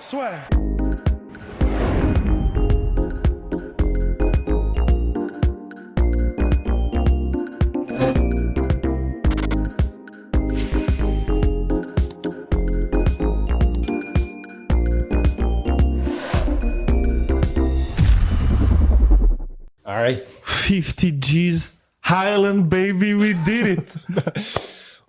Swag. All right. 50 G's. Highland baby, we did it.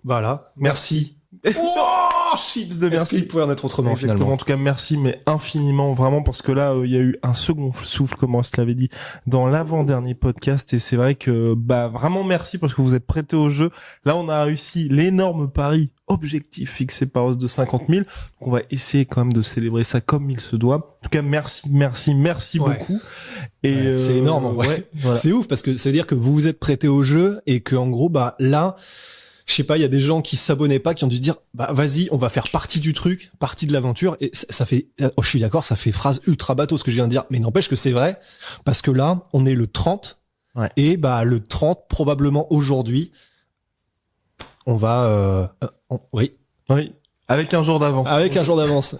Voilà. Merci. Oh, chips de Est-ce merci. qu'il pouvait en être autrement, Exactement. finalement? En tout cas, merci, mais infiniment, vraiment, parce que là, il y a eu un second souffle, comme on se l'avait dit, dans l'avant-dernier podcast, et c'est vrai que, vraiment merci, parce que vous êtes prêtés au jeu. Là, on a réussi l'énorme pari objectif fixé par Os de 50 000. Donc, on va essayer quand même de célébrer ça comme il se doit. En tout cas, merci Ouais. beaucoup. Et Ouais, c'est énorme, en vrai. ouais, voilà. C'est ouf parce que ça veut dire que vous vous êtes prêté au jeu et que en gros là, je sais pas, il y a des gens qui s'abonnaient pas, qui ont dû se dire vas-y, on va faire partie du truc, partie de l'aventure, et ça fait je suis d'accord, ça fait phrase ultra bateau ce que je viens de dire, mais n'empêche que c'est vrai parce que là, on est le 30 Ouais. et le 30 probablement aujourd'hui on va oui, Oui. Avec un jour d'avance. avec un jour d'avance.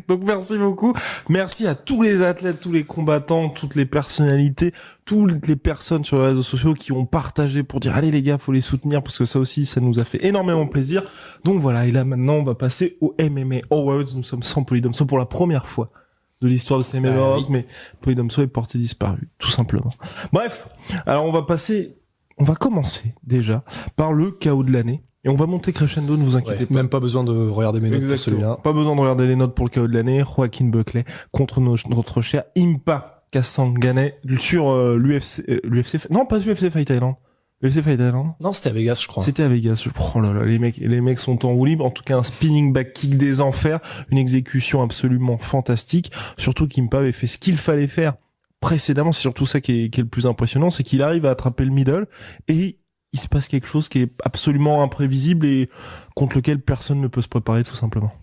Donc merci beaucoup. Merci à tous les athlètes, tous les combattants, toutes les personnalités, toutes les personnes sur les réseaux sociaux qui ont partagé pour dire allez les gars, faut les soutenir parce que ça aussi, ça nous a fait énormément plaisir. Donc voilà, et là maintenant, on va passer au MMA Awards. Nous sommes sans Polydomso pour la première fois de l'histoire de ces MMA Awards, oui. mais Polydomso est porté disparu, tout simplement. Bref, alors on va commencer déjà par le KO de l'année. Et on va monter crescendo, ne vous inquiétez Ouais, pas. même pas besoin de regarder mes notes pour Exactement. celui-là. Pas besoin de regarder les notes pour le KO de l'année. Joaquin Buckley contre notre cher Impa Kasanganay sur l'UFC. Non, pas UFC Fight Island. UFC Fight Island. Non, c'était à Vegas, je crois. C'était à Vegas. Oh là là, les mecs sont en roue libre. En tout cas, un spinning back kick des enfers, une exécution absolument fantastique. Surtout qu'Impa avait fait ce qu'il fallait faire précédemment. C'est surtout ça qui est le plus impressionnant, c'est qu'il arrive à attraper le middle et il se passe quelque chose qui est absolument imprévisible et contre lequel personne ne peut se préparer tout simplement.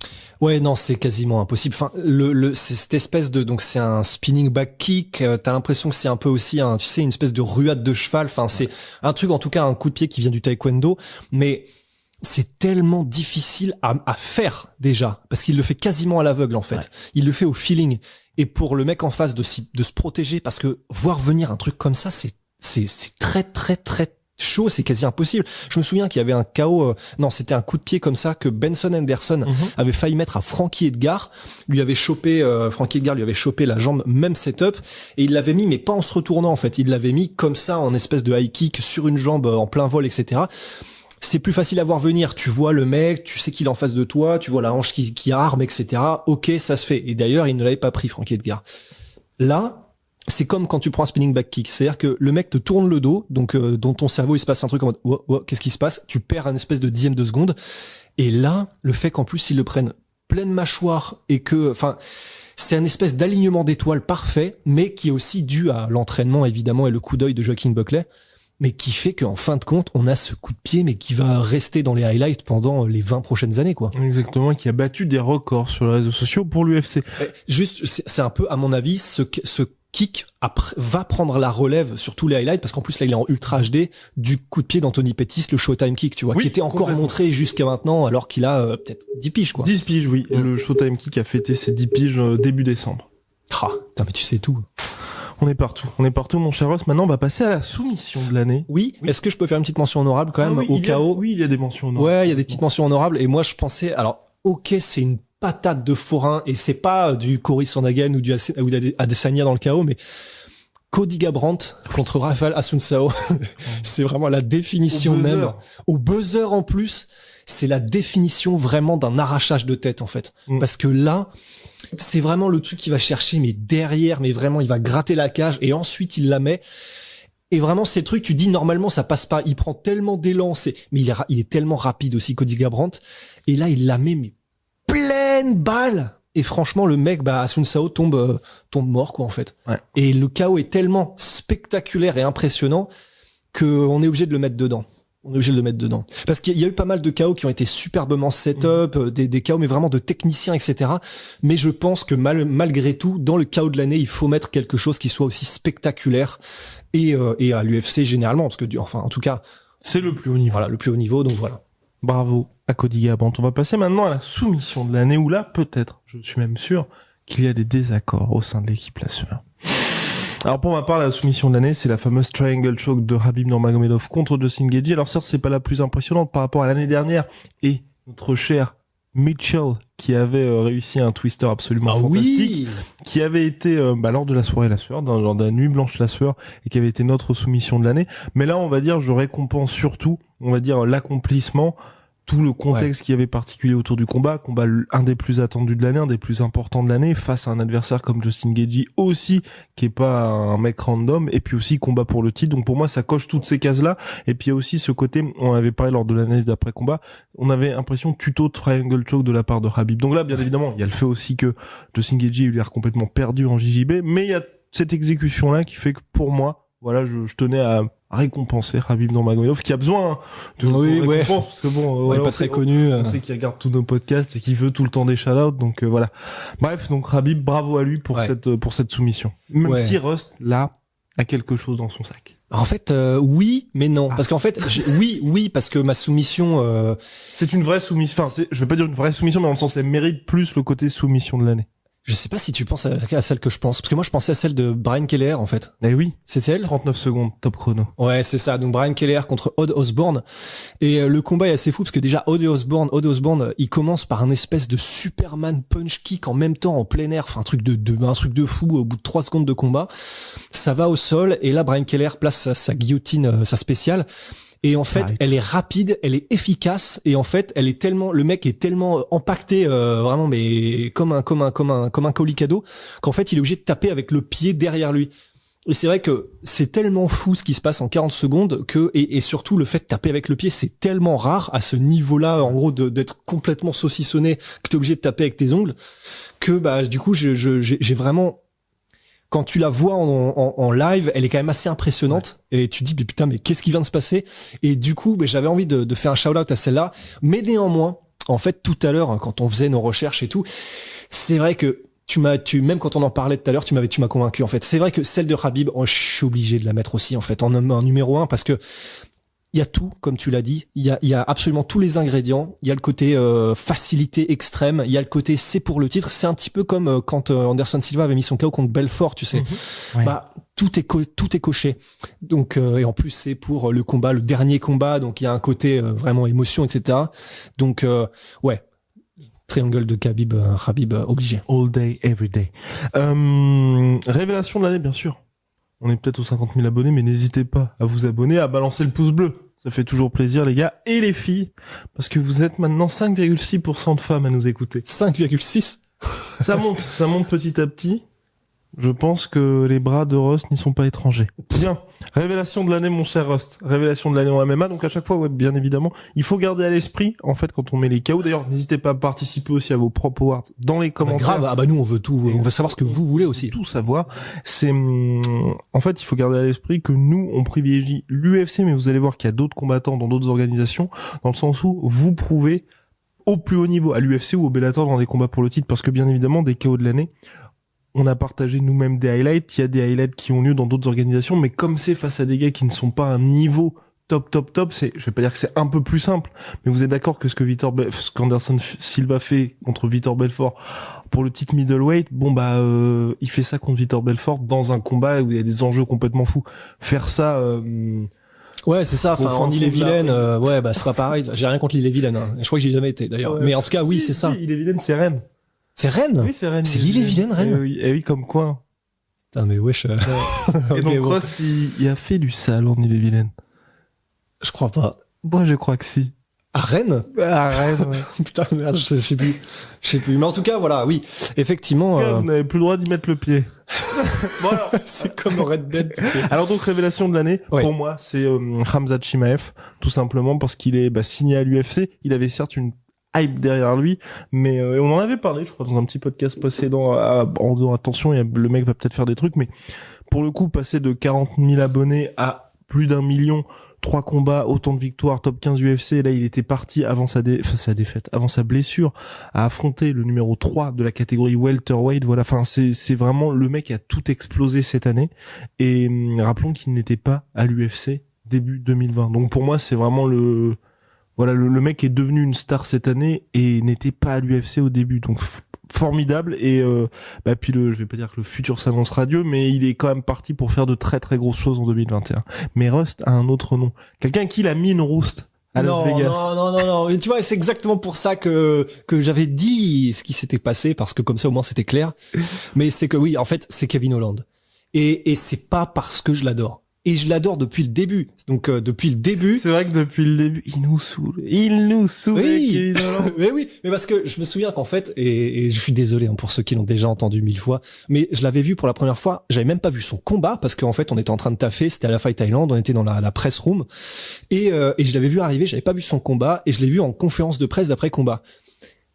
Ouais, non, c'est quasiment impossible. Enfin, c'est cette espèce de, donc c'est un spinning back kick. T'as l'impression que c'est un peu aussi une espèce de ruade de cheval. Enfin, c'est un truc, en tout cas, un coup de pied qui vient du taekwondo. Mais c'est tellement difficile à faire déjà, parce qu'il le fait quasiment à l'aveugle en fait. Ouais. Il le fait au feeling. Et pour le mec en face de se protéger, parce que voir venir un truc comme ça, c'est très très très chaud, c'est quasi impossible. Je me souviens qu'il y avait un KO, c'était un coup de pied comme ça que Benson Henderson avait failli mettre à Frankie Edgar. Frankie Edgar lui avait chopé la jambe, même setup, et il l'avait mis, mais pas en se retournant en fait. Il l'avait mis comme ça, en espèce de high kick sur une jambe en plein vol, etc. C'est plus facile à voir venir. Tu vois le mec, tu sais qu'il est en face de toi, tu vois la hanche qui arme, etc. Ok, ça se fait. Et d'ailleurs, il ne l'avait pas pris, Frankie Edgar. Là, c'est comme quand tu prends un spinning back kick. C'est-à-dire que le mec te tourne le dos, donc dans ton cerveau, il se passe un truc en mode wow, qu'est-ce qui se passe? Tu perds un espèce de dixième de seconde. Et là, le fait qu'en plus, ils le prennent pleine mâchoire et que, c'est un espèce d'alignement d'étoiles parfait, mais qui est aussi dû à l'entraînement, évidemment, et le coup d'œil de Joaquin Buckley, mais qui fait qu'en fin de compte, on a ce coup de pied, mais qui va rester dans les highlights pendant les 20 prochaines années, quoi. Exactement, qui a battu des records sur les réseaux sociaux pour l'UFC. Juste, c'est un peu, à mon avis, ce kick va prendre la relève sur tous les highlights, parce qu'en plus là il est en ultra HD du coup de pied d'Anthony Pettis, le Showtime kick, tu vois, qui était encore montré jusqu'à maintenant, alors qu'il a peut-être 10 piges, quoi. 10 piges, oui. Le Showtime kick a fêté ses 10 piges début décembre. Putain, mais tu sais tout. On est partout, mon cher Ross. Maintenant, on va passer à la soumission de l'année. Oui. Est-ce que je peux faire une petite mention honorable quand même au KO? Oui, il y a des mentions honorables. Ouais, il y a des petites mentions honorables, et moi je pensais, alors, ok, c'est une patate de forain, et c'est pas du Cory Sandhagen ou du Adesanya dans le KO, mais Cody Garbrandt contre Rafael Assunção, c'est vraiment la définition même. Au buzzer en plus, c'est la définition vraiment d'un arrachage de tête en fait. Parce que là, c'est vraiment le truc qui va chercher, mais derrière, mais vraiment, il va gratter la cage et ensuite il la met. Et vraiment, c'est le truc, tu dis normalement ça passe pas. Il prend tellement d'élan, mais il est tellement rapide aussi, Cody Garbrandt. Et là, il la met, mais pleine balle. Et franchement, le mec, Assunção tombe mort, quoi, en fait. Ouais. Et le KO est tellement spectaculaire et impressionnant qu'on est obligé de le mettre dedans. Parce qu'il y a eu pas mal de KO qui ont été superbement set-up, des KO, mais vraiment de techniciens, etc. Mais je pense que malgré tout, dans le KO de l'année, il faut mettre quelque chose qui soit aussi spectaculaire. Et à l'UFC, généralement, parce que, en tout cas. C'est le plus haut niveau. Voilà, le plus haut niveau, donc voilà. Bravo à Cody Garbrandt. On va passer maintenant à la soumission de l'année où là, peut-être, je suis même sûr, qu'il y a des désaccords au sein de l'équipe La Sueur. Alors pour ma part, la soumission de l'année, c'est la fameuse triangle choke de Khabib Nurmagomedov contre Justin Gaethje. Alors certes, c'est pas la plus impressionnante par rapport à l'année dernière et notre cher Mitchell qui avait réussi un twister absolument fantastique, qui avait été lors de la soirée La Sueur, dans la nuit blanche La Sueur, et qui avait été notre soumission de l'année. Mais là, on va dire, je récompense surtout, on va dire, l'accomplissement, tout le contexte qui avait particulier autour du combat, un des plus attendus de l'année, un des plus importants de l'année, face à un adversaire comme Justin Gaethje aussi, qui est pas un mec random, et puis aussi combat pour le titre. Donc pour moi, ça coche toutes ces cases-là. Et puis il y a aussi ce côté, on avait parlé lors de l'analyse d'après-combat, on avait l'impression tuto triangle choke de la part de Khabib. Donc là, bien évidemment, il y a le fait aussi que Justin Gaethje il a l'air complètement perdu en JJB, mais il y a cette exécution-là qui fait que pour moi, voilà, je tenais à récompenser Khabib Nurmagomedov qui a besoin de récompense parce que bon, pas très connu. On sait qu'il regarde tous nos podcasts et qu'il veut tout le temps des shout-outs, donc voilà. Bref, donc Khabib, bravo à lui pour cette soumission. Même si Rust là a quelque chose dans son sac. En fait, oui, mais non, parce qu'en fait, oui, parce que ma soumission, c'est une vraie soumission. Enfin, je vais pas dire une vraie soumission, mais dans le sens, elle mérite plus le côté soumission de l'année. Je sais pas si tu penses à celle que je pense, parce que moi je pensais à celle de Brian Kelleher en fait. Eh oui, c'était elle. 39 secondes, top chrono. Ouais, c'est ça. Donc Brian Kelleher contre Odd Osborne, et le combat est assez fou parce que déjà Odd Osborne, il commence par un espèce de Superman punch kick en même temps en plein air, enfin un truc de fou. Au bout de 3 secondes de combat, ça va au sol et là Brian Kelleher place sa guillotine, sa spéciale. Et en fait, elle est rapide, elle est efficace, et en fait, le mec est tellement empaqueté, vraiment, mais comme un colis cadeau, qu'en fait, il est obligé de taper avec le pied derrière lui. Et c'est vrai que c'est tellement fou ce qui se passe en 40 secondes et surtout le fait de taper avec le pied, c'est tellement rare à ce niveau-là, en gros, d'être complètement saucissonné, que t'es obligé de taper avec tes ongles, que, du coup, j'ai vraiment, quand tu la vois en live, elle est quand même assez impressionnante et tu te dis putain mais qu'est-ce qui vient de se passer, et du coup j'avais envie de faire un shout-out à celle-là, mais néanmoins en fait tout à l'heure quand on faisait nos recherches et tout, c'est vrai que même quand on en parlait tout à l'heure, tu m'as convaincu en fait. C'est vrai que celle de Khabib, je suis obligé de la mettre aussi en fait en numéro 1 parce que il y a tout, comme tu l'as dit, il y a absolument tous les ingrédients. Il y a le côté facilité extrême, il y a le côté c'est pour le titre. C'est un petit peu comme quand Anderson Silva avait mis son KO contre Belfort, tu sais. Tout est coché. Donc et en plus c'est pour le combat, le dernier combat, donc il y a un côté vraiment émotion, etc. Donc triangle de Khabib obligé. All day, every day. Révélation de l'année, bien sûr. On est peut-être aux 50 000 abonnés, mais n'hésitez pas à vous abonner, à balancer le pouce bleu. Ça fait toujours plaisir, les gars. Et les filles, parce que vous êtes maintenant 5,6% de femmes à nous écouter. 5,6 ? Ça monte petit à petit. Je pense que les bras de Rust n'y sont pas étrangers. Bien. Révélation de l'année, mon cher Rust. Révélation de l'année en MMA. Donc à chaque fois, bien évidemment, il faut garder à l'esprit, en fait, quand on met les KO. D'ailleurs, n'hésitez pas à participer aussi à vos propres awards dans les commentaires. Grave. Nous, on veut tout. On veut savoir ce que vous voulez aussi. Tout savoir. En fait, il faut garder à l'esprit que nous, on privilégie l'UFC, mais vous allez voir qu'il y a d'autres combattants dans d'autres organisations, dans le sens où vous prouvez au plus haut niveau, à l'UFC ou au Bellator dans des combats pour le titre, parce que bien évidemment, des KO de l'année, on a partagé nous-mêmes des highlights, il y a des highlights qui ont lieu dans d'autres organisations, mais comme c'est face à des gars qui ne sont pas à un niveau top, je vais pas dire que c'est un peu plus simple, mais vous êtes d'accord que ce qu'Anderson Silva fait contre Vitor Belfort pour le titre middleweight, il fait ça contre Vitor Belfort dans un combat où il y a des enjeux complètement fous. Faire ça, ouais, c'est ça. Enfin, en Ille-et-Vilaine, c'est pas pareil. J'ai rien contre l'Ille-et-Vilaine. Hein. Je crois que j'y ai jamais été d'ailleurs. Ouais. Mais en tout cas, oui, c'est ça. Ille-et-Vilaine, c'est Rennes. C'est Rennes? Oui, c'est Rennes. C'est l'Ille-et-Vilaine, Rennes? Oui, comme quoi. Putain, mais wesh. Et donc, Rust, il a fait du sale en Ille-et-Vilaine. Je crois pas. Moi, je crois que si. À Rennes? À Rennes, ouais. Putain, merde, je sais plus. Mais en tout cas, voilà, oui. Effectivement. Vous n'avez plus le droit d'y mettre le pied. Voilà. C'est comme dans Red Dead, tu sais. Alors donc, révélation de l'année, pour moi, c'est Khamzat Chimaev. Tout simplement parce qu'il est signé à l'UFC. Il avait certes une hype derrière lui, mais on en avait parlé, je crois, dans un petit podcast précédent, en disant attention, le mec va peut-être faire des trucs, mais pour le coup, passer de 40 000 abonnés à plus d'1 million, 3 combats, autant de victoires, top 15 UFC, là il était parti avant sa défaite, avant sa blessure, à affronter le numéro 3 de la catégorie welterweight, voilà, enfin c'est vraiment, le mec a tout explosé cette année, et rappelons qu'il n'était pas à l'UFC début 2020, donc pour moi c'est vraiment Voilà, le mec est devenu une star cette année et n'était pas à l'UFC au début, donc formidable. Et puis je vais pas dire que le futur s'annoncera Dieu, mais il est quand même parti pour faire de très très grosses choses en 2021. Mais Rust a un autre nom, quelqu'un qui l'a mis une rouste à Las Vegas. Non. Tu vois, c'est exactement pour ça que j'avais dit ce qui s'était passé, parce que comme ça au moins c'était clair. Mais c'est que oui, en fait, c'est Kevin Holland. Et c'est pas parce que je l'adore. Et je l'adore depuis le début. Donc depuis le début. C'est vrai que depuis le début, il nous saoule. Oui. Kevin Holland. Mais oui, mais parce que je me souviens qu'en fait, et je suis désolé hein, pour ceux qui l'ont déjà entendu 1000 fois, mais je l'avais vu pour la première fois. J'avais même pas vu son combat parce qu'en fait, on était en train de taffer. C'était à la Fight Island, on était dans la press room et je l'avais vu arriver. J'avais pas vu son combat et je l'ai vu en conférence de presse d'après combat.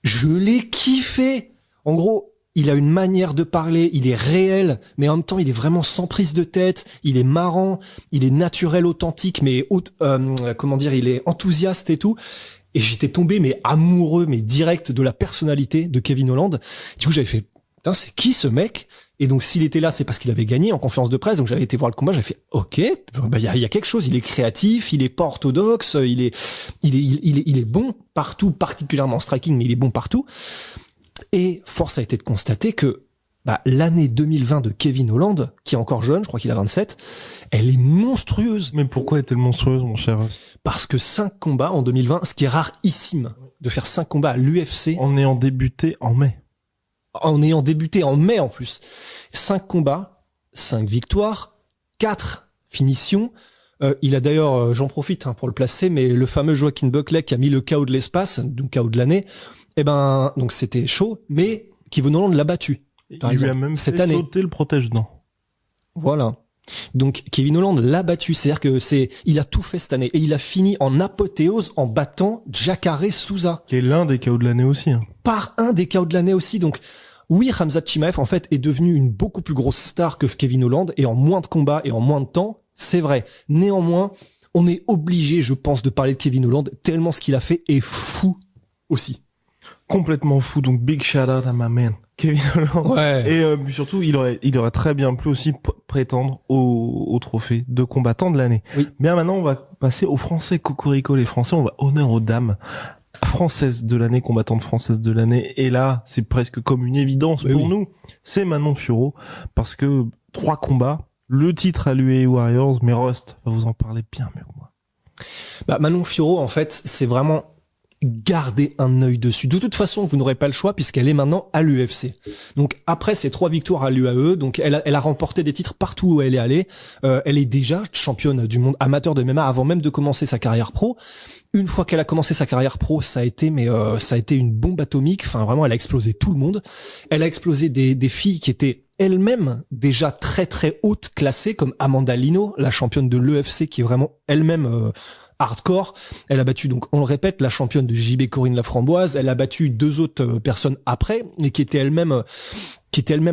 Je l'ai kiffé. En gros. Il a une manière de parler, il est réel, mais en même temps, il est vraiment sans prise de tête, il est marrant, il est naturel, authentique, mais il est enthousiaste et tout. Et j'étais tombé, mais amoureux, mais direct de la personnalité de Kevin Holland. Du coup, j'avais fait, putain, c'est qui ce mec? Et donc, s'il était là, c'est parce qu'il avait gagné en conférence de presse. Donc, j'avais été voir le combat, j'avais fait, ok, il y a quelque chose. Il est créatif, il est pas orthodoxe, il est bon partout, particulièrement en striking, mais il est bon partout. Et force a été de constater que l'année 2020 de Kevin Holland, qui est encore jeune, je crois qu'il a 27, elle est monstrueuse. Mais pourquoi est-elle monstrueuse, mon cher? Parce que 5 combats en 2020, ce qui est rarissime, de faire 5 combats à l'UFC. En ayant débuté en mai. En ayant débuté en mai en plus. 5 combats, 5 victoires, 4 finitions. Il a d'ailleurs, j'en profite pour le placer, mais le fameux Joaquin Buckley qui a mis le KO de l'espace, donc KO de l'année, donc c'était chaud, mais Kevin Holland l'a battu. Par exemple, lui a même cette fait année. sauter le protège-dents. Voilà. Donc Kevin Holland l'a battu, c'est-à-dire que il a tout fait cette année et il a fini en apothéose en battant Jacare Souza. Qui est l'un des KO de l'année aussi. Par un des KO de l'année aussi, donc. Oui, Khamzat Chimaev, en fait, est devenu une beaucoup plus grosse star que Kevin Holland et en moins de combats et en moins de temps, c'est vrai. Néanmoins, on est obligé, je pense, de parler de Kevin Holland tellement ce qu'il a fait est fou aussi. Complètement fou, donc big shout out à ma man, Kevin Holland. Ouais. Et surtout, il aurait très bien pu aussi prétendre au trophée de combattant de l'année. Oui. Bien, maintenant, on va passer aux Français. Cocorico, les Français, on va honneur aux dames. Française de l'année, combattante française de l'année. Et là, c'est presque comme une évidence pour nous. C'est Manon Fiorot, parce que 3 combats, le titre à l'UAE Warriors, mais Rust va vous en parler bien mieux que moi. Manon Fiorot, en fait, c'est vraiment garder un œil dessus. De toute façon, vous n'aurez pas le choix puisqu'elle est maintenant à l'UFC. Donc après ces 3 victoires à l'UAE, donc elle a remporté des titres partout où elle est allée. Elle est déjà championne du monde amateur de MMA avant même de commencer sa carrière pro. Une fois qu'elle a commencé sa carrière pro, ça a été une bombe atomique. Enfin vraiment, elle a explosé tout le monde. Elle a explosé des filles qui étaient elles-mêmes déjà très très hautes classées comme Amanda Lino, la championne de l'UFC qui est vraiment elle-même hardcore. Elle a battu, donc on le répète, la championne de JB Corinne Laframboise. Elle a battu 2 autres personnes après, et qui étaient elles-mêmes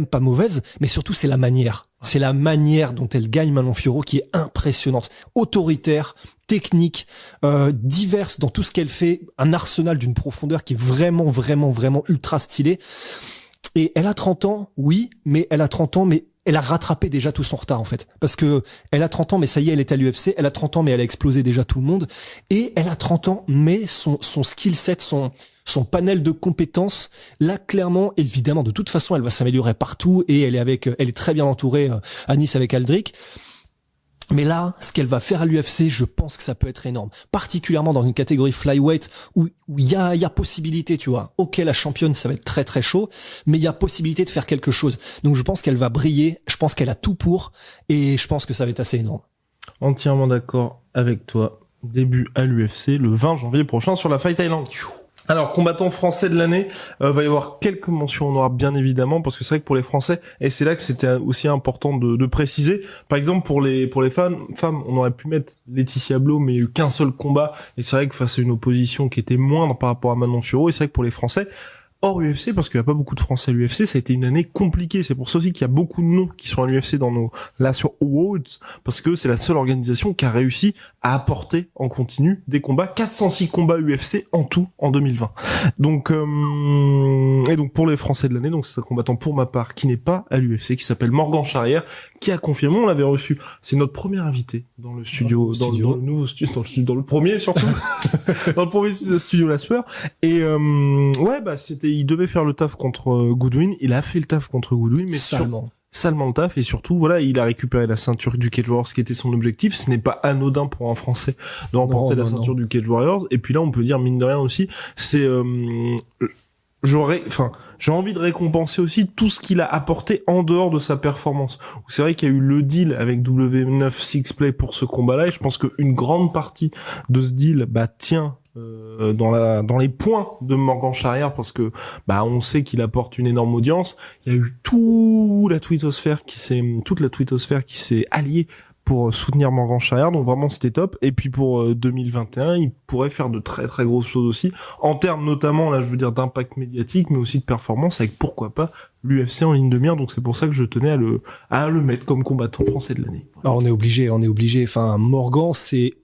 pas mauvaises. Mais surtout, c'est la manière. C'est la manière dont elle gagne Manon Fiorot qui est impressionnante. Autoritaire, technique, diverse dans tout ce qu'elle fait. Un arsenal d'une profondeur qui est vraiment, vraiment, vraiment ultra stylé. Et elle a 30 ans, oui, mais elle a rattrapé déjà tout son retard en fait, parce que elle a 30 ans mais ça y est, elle est à l'UFC, elle a 30 ans mais elle a explosé déjà tout le monde, et elle a 30 ans mais son skill set, son panel de compétences, là clairement, évidemment, de toute façon elle va s'améliorer partout, et elle est très bien entourée à Nice avec Aldric. Mais là, ce qu'elle va faire à l'UFC, je pense que ça peut être énorme. Particulièrement dans une catégorie flyweight où il y a possibilité, tu vois. Ok, la championne, ça va être très très chaud, mais il y a possibilité de faire quelque chose. Donc je pense qu'elle va briller, je pense qu'elle a tout pour, et je pense que ça va être assez énorme. Entièrement d'accord avec toi. Début à l'UFC le 20 janvier prochain sur la Fight Island. Alors, combattant français de l'année, va y avoir quelques mentions en noir, bien évidemment, parce que c'est vrai que pour les Français, et c'est là que c'était aussi important de préciser, par exemple, pour les femmes, on aurait pu mettre Laetitia Blo, mais il n'y a eu qu'un seul combat, et c'est vrai que face à une opposition qui était moindre par rapport à Manon Fiorot, et c'est vrai que pour les Français, hors UFC, parce qu'il n'y a pas beaucoup de Français à l'UFC, ça a été une année compliquée. C'est pour ça aussi qu'il y a beaucoup de noms qui sont à l'UFC dans nos relations awards, parce que c'est la seule organisation qui a réussi à apporter en continu des combats, 406 combats UFC en tout en 2020. Donc et donc pour les Français de l'année, donc c'est un combattant pour ma part qui n'est pas à l'UFC, qui s'appelle Morgan Charrière, qui a confirmé, on l'avait reçu. C'est notre premier invité dans le studio, dans le nouveau studio, dans le premier surtout, dans le premier studio La Sueur. Et ouais, bah il devait faire le taf contre Goodwin. Il a fait le taf contre Goodwin, mais salement le taf, et surtout, voilà, il a récupéré la ceinture du Cage Warriors, ce qui était son objectif. Ce n'est pas anodin pour un Français de remporter la ceinture du Cage Warriors. Et puis là, on peut dire, mine de rien aussi, c'est, j'ai envie de récompenser aussi tout ce qu'il a apporté en dehors de sa performance. C'est vrai qu'il y a eu le deal avec W9 Sixplay pour ce combat-là, et je pense qu'une grande partie de ce deal, tient dans les points de Morgan Charrière, parce que on sait qu'il apporte une énorme audience. Il y a eu toute la twittosphère qui s'est alliée pour soutenir Morgan Charrière, donc vraiment c'était top. Et puis pour 2021, il pourrait faire de très très grosses choses aussi, en termes notamment, là je veux dire, d'impact médiatique, mais aussi de performance, avec pourquoi pas l'UFC en ligne de mire. Donc c'est pour ça que je tenais à le mettre comme combattant français de l'année. Alors on est obligé. Enfin, Morgan, c'est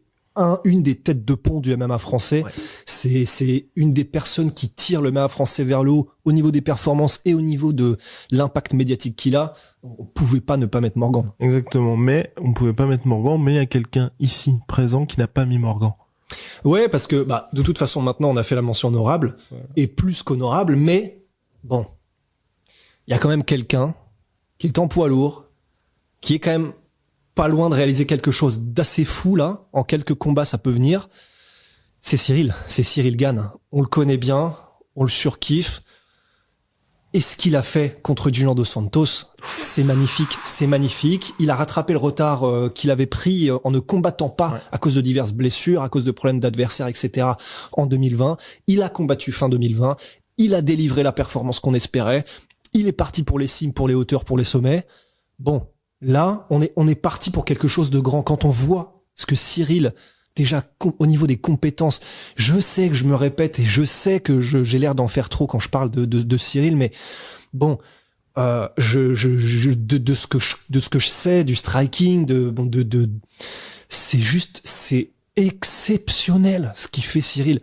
une des têtes de pont du MMA français. Ouais. C'est une des personnes qui tire le MMA français vers le haut au niveau des performances et au niveau de l'impact médiatique qu'il a. On pouvait pas ne pas mettre Morgan. Exactement. Mais on pouvait pas mettre Morgan, mais il y a quelqu'un ici présent qui n'a pas mis Morgan. Ouais, parce que, de toute façon, maintenant, on a fait la mention honorable, et plus qu'honorable, mais bon. Il y a quand même quelqu'un qui est en poids lourd, qui est quand même pas loin de réaliser quelque chose d'assez fou, là. En quelques combats, ça peut venir. C'est Cyril Gane. On le connaît bien, on le surkiffe. Et ce qu'il a fait contre Junior Dos Santos, c'est magnifique. Il a rattrapé le retard qu'il avait pris en ne combattant pas à cause de diverses blessures, à cause de problèmes d'adversaires, etc. en 2020. Il a combattu fin 2020. Il a délivré la performance qu'on espérait. Il est parti pour les cimes, pour les hauteurs, pour les sommets. Bon. Là, on est parti pour quelque chose de grand. Quand on voit ce que Cyril, déjà au niveau des compétences, je sais que je me répète et je sais que j'ai l'air d'en faire trop quand je parle de Cyril, mais bon, de ce que je sais du striking, c'est exceptionnel ce qu'il fait Cyril.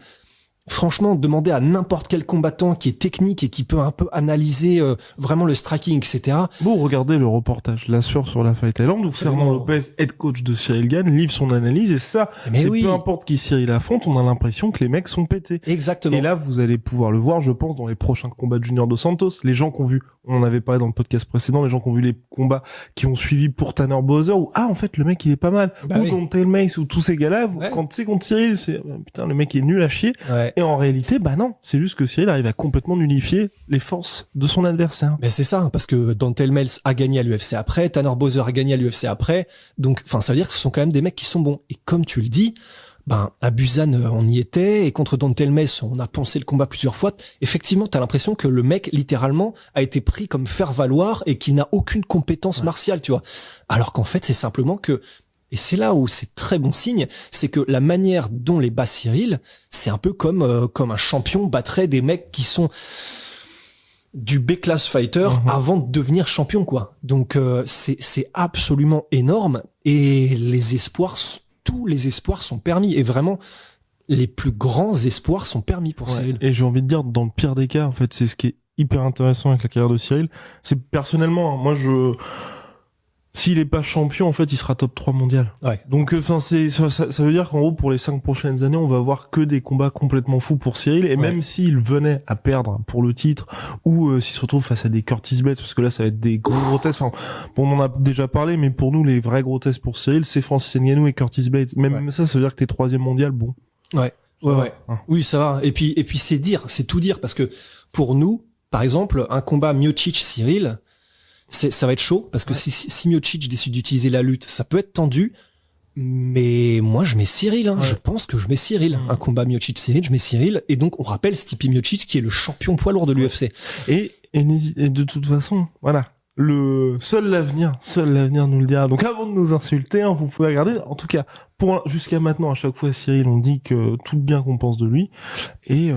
Franchement, demander à n'importe quel combattant qui est technique et qui peut un peu analyser vraiment le striking, etc. Bon, regardez le reportage La Sueur sur la Fight Island où Fernand Lopez, head coach de Cyril Gane, livre son analyse, et ça, peu importe qui Cyril affronte, on a l'impression que les mecs sont pétés. Exactement. Et là, vous allez pouvoir le voir, je pense, dans les prochains combats de Junior Dos Santos. Les gens qui ont vu, on en avait parlé dans le podcast précédent, les gens qui ont vu les combats qui ont suivi pour Tanner Bowser, où en fait le mec il est pas mal, ou contre Tail Mace, ou tous ces gars-là, quand c'est contre Cyril, c'est putain, le mec est nul à chier. Et en réalité, non, c'est juste que Cyril arrive à complètement nullifier les forces de son adversaire. Mais c'est ça, parce que Dontel Mace a gagné à l'UFC après, Tanner Bowser a gagné à l'UFC après, donc, ça veut dire que ce sont quand même des mecs qui sont bons. Et comme tu le dis, à Busan, on y était, et contre Dontel Mace, on a pensé le combat plusieurs fois. Effectivement, t'as l'impression que le mec, littéralement, a été pris comme faire-valoir et qu'il n'a aucune compétence martiale, tu vois. Alors qu'en fait, c'est simplement que, et c'est là où c'est très bon signe, c'est que la manière dont les bat Cyril, c'est un peu comme un champion battrait des mecs qui sont du B-class fighter avant de devenir champion, quoi. Donc c'est absolument énorme, et tous les espoirs sont permis, et vraiment les plus grands espoirs sont permis pour Cyril. Et j'ai envie de dire, dans le pire des cas, en fait, c'est ce qui est hyper intéressant avec la carrière de Cyril, c'est personnellement, moi s'il est pas champion, en fait, il sera top 3 mondial. Ouais. Donc, ça veut dire qu'en gros, pour les 5 prochaines années, on va avoir que des combats complètement fous pour Cyril. Et même s'il venait à perdre pour le titre, ou s'il se retrouve face à des Curtis Blades, parce que là, ça va être des gros tests. Enfin, on en a déjà parlé, mais pour nous, les vrais gros tests pour Cyril, c'est Francis Ngannou et Curtis Blades. Même ça veut dire que t'es 3e mondial, bon. Ouais. Oui, ça va. Et puis c'est tout dire, parce que pour nous, par exemple, un combat Miocic-Cyril, ça va être chaud, parce que si Miocic décide d'utiliser la lutte, ça peut être tendu, mais moi je mets Cyril, je pense que je mets Cyril. Un combat Miocic-Cyril, je mets Cyril, et donc on rappelle Stipe Miocic qui est le champion poids lourd de l'UFC. Et de toute façon, voilà, Seul l'avenir nous le dira. Donc avant de nous insulter, hein, vous pouvez regarder. En tout cas, jusqu'à maintenant, à chaque fois, Cyril, on dit que tout le bien qu'on pense de lui. Et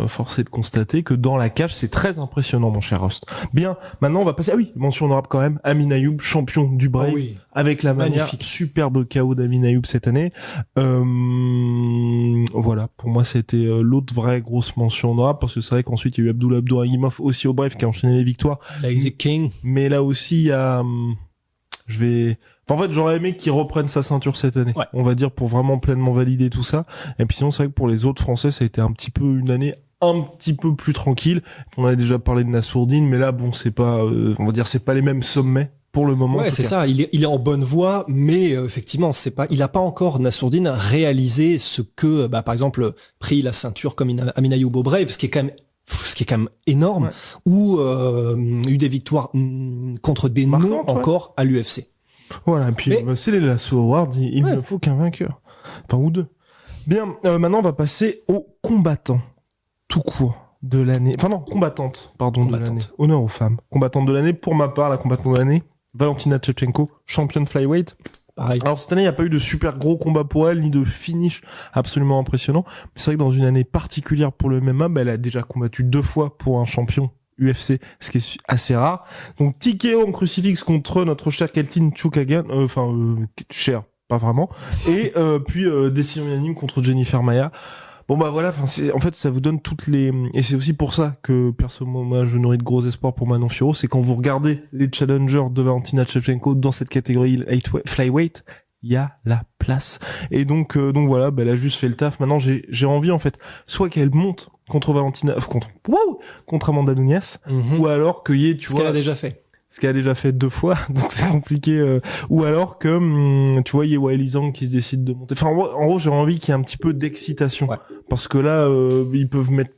force est de constater que dans la cage, c'est très impressionnant, mon cher Rost. Bien, maintenant on va passer. Ah oui, mention honorable quand même. Amin Ayoub, champion du break, avec la manière superbe KO d'Amin Ayoub cette année. Voilà, pour moi, c'était l'autre vraie grosse mention honorable, parce que c'est vrai qu'ensuite il y a eu Abdullah Abdouragimov aussi au bref qui a enchaîné les victoires. Lazy King. Mais là aussi, il y a, en fait, j'aurais aimé qu'il reprenne sa ceinture cette année. Ouais. On va dire, pour vraiment pleinement valider tout ça. Et puis sinon, c'est vrai que pour les autres Français, ça a été un petit peu une année un petit peu plus tranquille. On avait déjà parlé de Nassourdine, mais là, bon, c'est pas, on va dire, c'est pas les mêmes sommets pour le moment. Ouais, c'est ça. Il est en bonne voie, mais effectivement, il a pas encore, Nassourdine, réalisé ce que, par exemple, pris la ceinture comme Amin Ayoub au Brave, ce qui est quand même énorme, ouais. Ou eu des victoires contre des noms encore à l'UFC. Voilà, et puis c'est les Lasso Awards, il ne faut qu'un vainqueur. Enfin, ou deux. Bien, maintenant on va passer aux combattants tout court de l'année. Enfin non, combattante de l'année. Honneur aux femmes. Combattante de l'année, pour ma part, la combattante de l'année, Valentina Shevchenko, championne flyweight. Pareil. Alors cette année, il n'y a pas eu de super gros combat pour elle, ni de finish absolument impressionnant. Mais c'est vrai que dans une année particulière pour le MMA, elle a déjà combattu 2 fois pour un champion UFC, ce qui est assez rare. Donc TKO en crucifix contre notre cher Keltin Chookagian, cher, pas vraiment. Et puis décision unanime contre Jennifer Maia. Bon voilà, en fait ça vous donne toutes les, et c'est aussi pour ça que personnellement moi je nourris de gros espoirs pour Manon Fiorot, c'est quand vous regardez les challengers de Valentina Shevchenko dans cette catégorie flyweight, il y a la place. Et donc voilà, elle a juste fait le taf. Maintenant j'ai envie en fait soit qu'elle monte contre Valentina, contre Amanda Nunes, ou alors qu'il y ait, ce qu'elle a déjà fait. Ce qu'elle a déjà fait 2 fois, donc c'est compliqué. Ou alors que, tu vois, il y a Weili Zhang qui se décide de monter. Enfin, en gros, j'ai envie qu'il y ait un petit peu d'excitation. Ouais. Parce que là, ils peuvent mettre...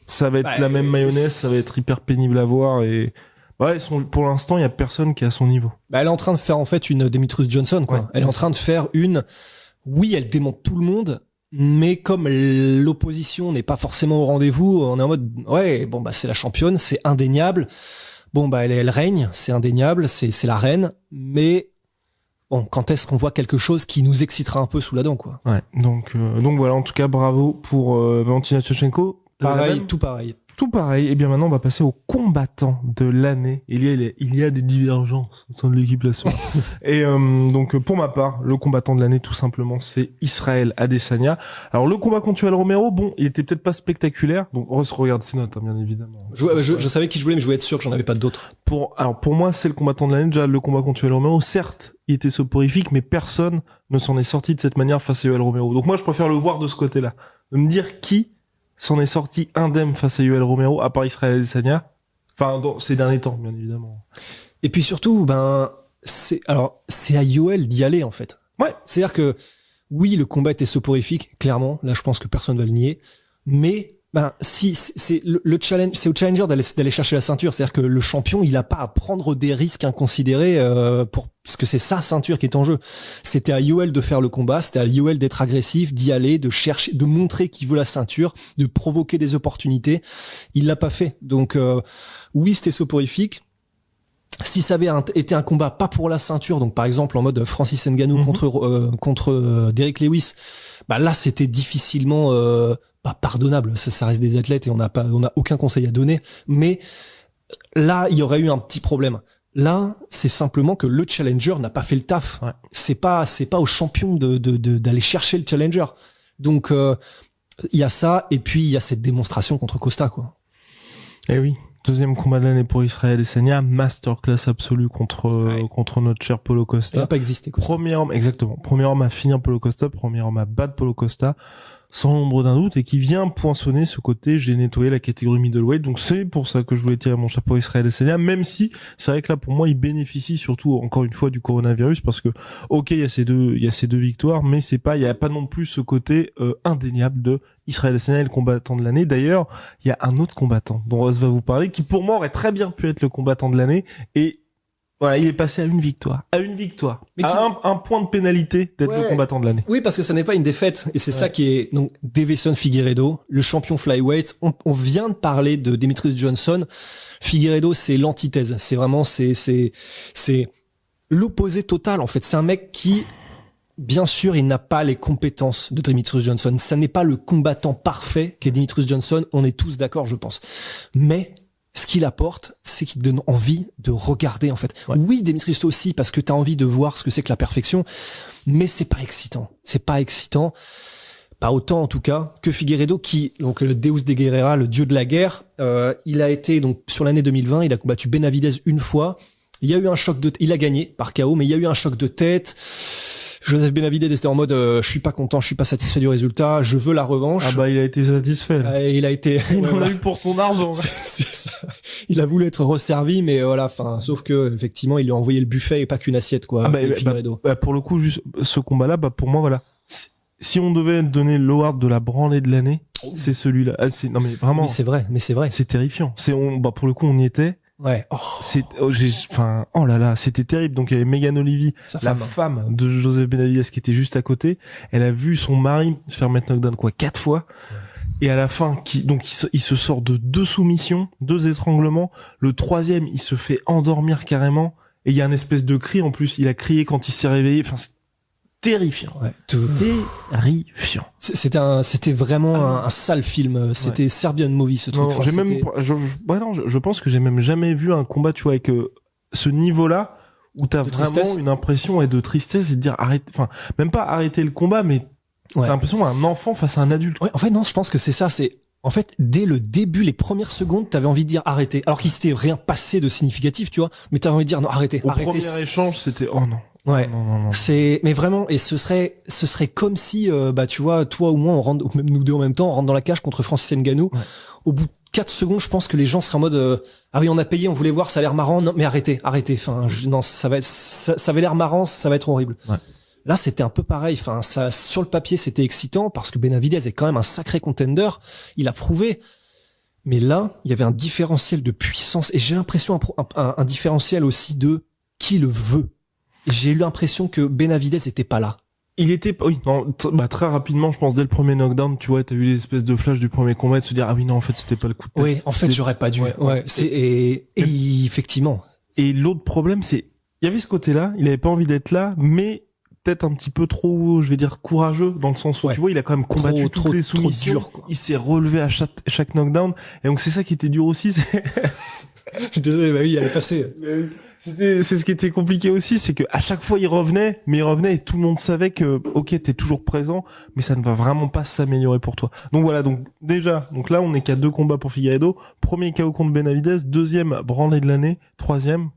Ça va être la même mayonnaise, ça va être hyper pénible à voir. Et pour l'instant, il y a personne qui est à son niveau. Elle est en train de faire, en fait, une Demetrius Johnson, quoi. Ouais, elle est en train de faire une... Oui, elle démonte tout le monde, mais comme l'opposition n'est pas forcément au rendez-vous, on est en mode... c'est la championne, c'est indéniable. Elle règne, c'est indéniable, c'est la reine, mais quand est-ce qu'on voit quelque chose qui nous excitera un peu sous la dent, quoi. Ouais, donc voilà, en tout cas, bravo pour Valentina Shevchenko. Pareil, tout pareil. Tout pareil. Et bien maintenant, on va passer aux combattants de l'année. Il y a des divergences au sein de l'équipe la soirée. Et donc pour ma part, le combattant de l'année, tout simplement, c'est Israël Adesanya. Alors le combat contre Yoel Romero, il était peut-être pas spectaculaire. Donc regarde ses notes, bien évidemment. Je savais qui je voulais, mais je voulais être sûr que j'en avais pas d'autres. Pour moi, c'est le combattant de l'année. Déjà, le combat contre Yoel Romero, certes, il était soporifique, mais personne ne s'en est sorti de cette manière face à Yoel Romero. Donc moi, je préfère le voir de ce côté-là. De me dire qui s'en est sorti indemne face à Yoel Romero, à part Israël Adesanya. Enfin, dans ces derniers temps, bien évidemment. Et puis surtout, c'est à Yoel d'y aller, en fait. Ouais. C'est-à-dire que, oui, le combat était soporifique, clairement. Là, je pense que personne va le nier. Mais, si, c'est le challenge, c'est au challenger d'aller chercher la ceinture. C'est-à-dire que le champion, il a pas à prendre des risques inconsidérés, parce que c'est sa ceinture qui est en jeu. C'était à Yoel de faire le combat, c'était à Yoel d'être agressif, d'y aller, de chercher, de montrer qu'il veut la ceinture, de provoquer des opportunités. Il l'a pas fait. Donc, oui, c'était soporifique. Si ça avait été un combat pas pour la ceinture, donc par exemple en mode Francis Ngannou contre Derrick Lewis, là c'était difficilement pardonnable. Ça reste des athlètes et on n'a aucun conseil à donner. Mais là, il y aurait eu un petit problème. Là, c'est simplement que le challenger n'a pas fait le taf. Ouais. C'est pas au champion d'aller chercher le challenger. Donc il y a ça, et puis il y a cette démonstration contre Costa, quoi. Eh oui. Deuxième combat de l'année pour Israël Adesanya, masterclass absolue contre notre cher Paulo Costa. Il n'a pas existé, Costa. Premier homme à finir Paulo Costa, premier homme à battre Paulo Costa, sans l'ombre d'un doute, et qui vient poinçonner ce côté, j'ai nettoyé la catégorie middleweight. Donc c'est pour ça que je voulais tirer mon chapeau Israël Adesanya, même si c'est vrai que là pour moi il bénéficie surtout encore une fois du coronavirus, parce que il y a ces deux victoires, mais il y a pas non plus ce côté indéniable de Israël Adesanya, le combattant de l'année. D'ailleurs, il y a un autre combattant dont Rose va vous parler, qui pour moi aurait très bien pu être le combattant de l'année, et Voilà, il est passé à une victoire. Mais Un point de pénalité d'être Ouais. le combattant de l'année. Oui, parce que ça n'est pas une défaite. Et c'est ça qui est, donc, Deiveson Figueiredo, le champion flyweight. On vient de parler de Demetrius Johnson. Figueiredo, c'est l'antithèse. C'est vraiment, c'est l'opposé total, en fait. C'est un mec qui, bien sûr, il n'a pas les compétences de Demetrius Johnson. Ça n'est pas le combattant parfait qu'est Demetrius Johnson. On est tous d'accord, je pense. Mais, ce qu'il apporte, c'est qu'il donne envie de regarder, en fait. Ouais. Oui, Demetrius aussi, parce que t'as envie de voir ce que c'est que la perfection, mais c'est pas excitant. C'est pas excitant. Pas autant, en tout cas, que Figueiredo, qui, donc, le Deus de Guerrera, le dieu de la guerre, il a été, donc, sur l'année 2020, il a combattu Benavidez une fois. Il y a eu un choc il a gagné par KO, mais il y a eu un choc de tête. Joseph Benavidez était en mode je suis pas content, je suis pas satisfait du résultat, je veux la revanche. Ah bah il a été satisfait. Là. Il a été Il ouais, en voilà. a eu pour son argent. C'est ça. Il a voulu être resservi, mais voilà, enfin, sauf que effectivement, il lui a envoyé le buffet et pas qu'une assiette, quoi. Ah bah, Figueiredo. pour le coup, juste ce combat-là, bah pour moi, voilà. Si on devait donner l'award de la branlée de l'année, c'est celui-là. Ah, non mais vraiment, Oui, c'est vrai, mais c'est vrai. c'est terrifiant. Bah pour le coup, on y était. Ouais. Oh, Oh là là, c'était terrible. Donc il y avait Megan Olivi, sa la femme. femme de Joseph Benavidez qui était juste à côté. Elle a vu son mari se faire mettre knockdown 4 fois. Et à la fin, il se sort de 2 soumissions, 2 étranglements. Le 3e, il se fait endormir carrément. Et il y a un espèce de cri en plus. Il a crié quand il s'est réveillé. Enfin, c'est terrifiant. Ouais, tout. Terrifiant. C'était vraiment un sale film. C'était Serbian Movie, ce truc. Non, Enfin, j'ai même, c'était- je pense que j'ai même jamais vu un combat, tu vois, avec ce niveau-là où t'as De vraiment tristesse. une impression de tristesse et de dire arrête, enfin, même pas arrêter le combat, mais Ouais. t'as l'impression d'un enfant face à un adulte. Ouais, en fait, non, je pense que c'est ça. C'est, en fait, dès le début, les premières secondes, t'avais envie de dire arrêtez. Alors qu'il s'était rien passé de significatif, tu vois. Mais t'avais envie de dire non, arrêtez, Au arrêtez. premier échange, c'était oh non. Ouais. Non. Mais vraiment, et ce serait comme si, tu vois, toi ou moi, on rentre, ou même nous deux en même temps, on rentre dans la cage contre Francis Ngannou. Ouais. Au bout de 4 secondes, je pense que les gens seraient en mode, ah oui, on a payé, on voulait voir, ça a l'air marrant, non, mais arrêtez. Enfin, non, ça avait l'air marrant, ça va être horrible. Ouais. Là, c'était un peu pareil. Enfin, ça, sur le papier, c'était excitant parce que Benavidez est quand même un sacré contender. Il a prouvé. Mais là, il y avait un différentiel de puissance et j'ai l'impression un différentiel aussi de qui le veut. J'ai eu l'impression que Benavidez était pas là. Il était, oui, non, très rapidement, je pense, dès le premier knockdown, tu vois, t'as vu les espèces de flash du premier combat et de se dire, ah oui, non, en fait, c'était pas le coup de tête. Oui, en fait, j'aurais pas dû. Ouais. Effectivement. Et l'autre problème, c'est, il y avait ce côté-là, il avait pas envie d'être là, mais peut-être un petit peu trop, je vais dire, courageux, dans le sens où, tu vois, il a quand même combattu toutes les soumissions. Trop dur, quoi. Il s'est relevé à chaque knockdown. Et donc, c'est ça qui était dur aussi, Je suis désolé, bah oui, il allait passer. c'est ce qui était compliqué aussi, c'est que à chaque fois il revenait et tout le monde savait que ok t'es toujours présent, mais ça ne va vraiment pas s'améliorer pour toi. Donc voilà, donc là on est qu'à 2 combats pour Figueiredo, premier KO contre Benavidez, 2e branlée de l'année, 3e